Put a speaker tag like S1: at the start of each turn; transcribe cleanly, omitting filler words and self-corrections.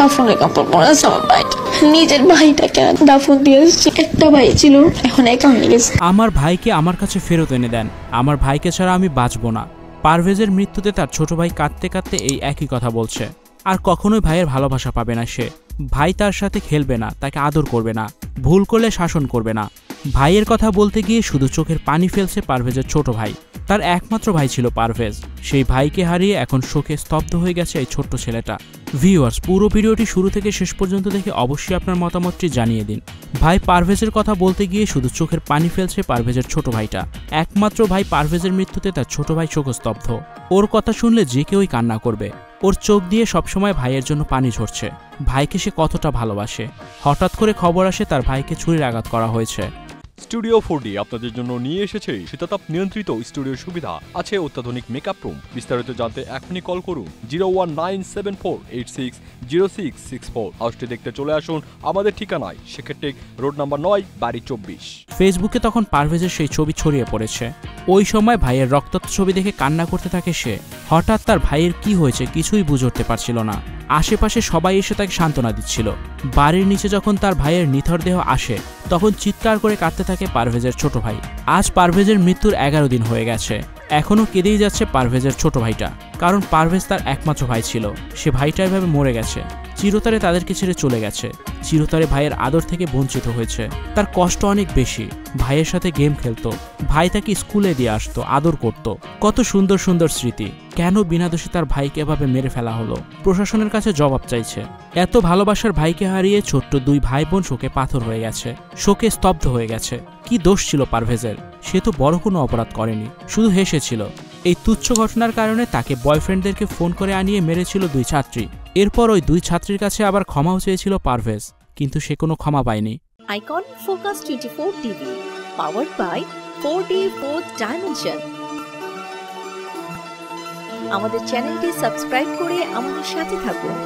S1: কাফনের কাপড় পরা আছে আমার ভাইটা। নিজের ভাইটাকে দাফন দিয়ে এসেছি, একটা ভাই ছিল, এখন একা হয়ে গেছে।
S2: আমার ভাইকে আমার কাছে ফেরত এনে দেন, আমার ভাইকে ছাড়া আমি বাঁচব না। পারভেজের মৃত্যুতে তার ছোট ভাই কাঁদতে কাঁদতে এই একই কথা বলছে। আর কখনোই ভাইয়ের ভালোবাসা পাবে না সে। ভাই তার সাথে খেলবে না, তাকে আদর করবে না, ভুল করলে শাসন করবে না। ভাইয়ের কথা বলতে গিয়ে শুধু চোখের পানি ফেলছে পারভেজের ছোট ভাই। তার একমাত্র ভাই ছিল পারভেজ, সেই ভাইকে হারিয়ে এখন শোকে স্তব্ধ হয়ে গেছে এই ছোট্ট ছেলেটা। ভিউয়ার্স, পুরো ভিডিওটি শুরু থেকে শেষ পর্যন্ত দেখে অবশ্যই আপনার মতামতটি জানিয়ে দিন। ভাই পারভেজের কথা বলতে গিয়ে শুধু চোখের পানি ফেলছে পারভেজের ছোট ভাইটা। একমাত্র ভাই পারভেজের মৃত্যুতে তার ছোট ভাই শোকস্তব্ধ। ওর কথা শুনলে যে কেউই কান্না করবে। ওর চোখ দিয়ে সবসময় ভাইয়ের জন্য পানি ঝরছে। ভাইকে সে কতটা ভালোবাসে। হঠাৎ করে খবর আসে তার ভাইকে ছুরির আঘাত করা হয়েছে।
S3: স্টুডিও 4D আপনাদের জন্য নিয়ে এসেছে শীতাতাপ নিয়ন্ত্রিত স্টুডিওর সুবিধা, আছে অত্যাধুনিক মেকআপ রুম। বিস্তারিত জানতে এখনই কল করুন 01974860664। হাউসটি দেখতে চলে আসুন আমাদের ঠিকানায় সেক্ষেত্রে রোড নাম্বার 9, বাড়ি 24।
S2: ফেসবুকে তখন পারভেজের সেই ছবি ছড়িয়ে পড়েছে। ওই সময় ভাইয়ের রক্তাক্ত ছবি দেখে কান্না করতে থাকে সে। হঠাৎ তার ভাইয়ের কি হয়েছে কিছুই বুঝে উঠতে পারছিল না। আশেপাশে সবাই এসে তাকে সান্ত্বনা দিচ্ছিল। বাড়ির নিচে যখন তার ভাইয়ের নিথর দেহ আসে তখন চিৎকার করে কাঁদতে থাকে পারভেজের ছোট ভাই। আজ পারভেজের মৃত্যুর 11 দিন হয়ে গেছে। এখনও কেঁদেই যাচ্ছে পারভেজের ছোট ভাইটা, কারণ পারভেজ তার একমাত্র ভাই ছিল। সে ভাইটা এভাবে মরে গেছে, চিরতরে তাদেরকে ছেড়ে চলে গেছে, চিরতরে ভাইয়ের আদর থেকে বঞ্চিত হয়েছে। তার কষ্ট অনেক বেশি। ভাইয়ের সাথে গেম খেলতো, ভাই তাকে স্কুলে দিয়ে আসতো, আদর করত। কত সুন্দর সুন্দর স্মৃতি। কেন বিনা দোষে তার ভাইকে এভাবে মেরে ফেলা হলো? প্রশাসনের কাছে জবাব চাইছে। এত ভালোবাসার ভাইকে হারিয়ে ছোট্ট দুই ভাই বোন শোকে পাথর হয়ে গেছে, শোকে স্তব্ধ হয়ে গেছে। কি দোষ ছিল পারভেজের? সে তো বড় কোনো অপরাধ করেনি, শুধু হেসেছিল। এই তুচ্ছ ঘটনার কারণে তাকে বয়ফ্রেন্ডদেরকে ফোন করে আনিয়ে মেরেছিল দুই ছাত্রী। এরপর ওই দুই ছাত্রীর কাছে আবার ক্ষমাও চেয়েছিল পারভেজ, কিন্তু সে কোনো ক্ষমা পায়নি।
S4: Icon focus 24 TV, powered by 4D Fourth Dimension। আমাদের চ্যানেলটি সাবস্ক্রাইব করে আমাদের সাথে থাকুন।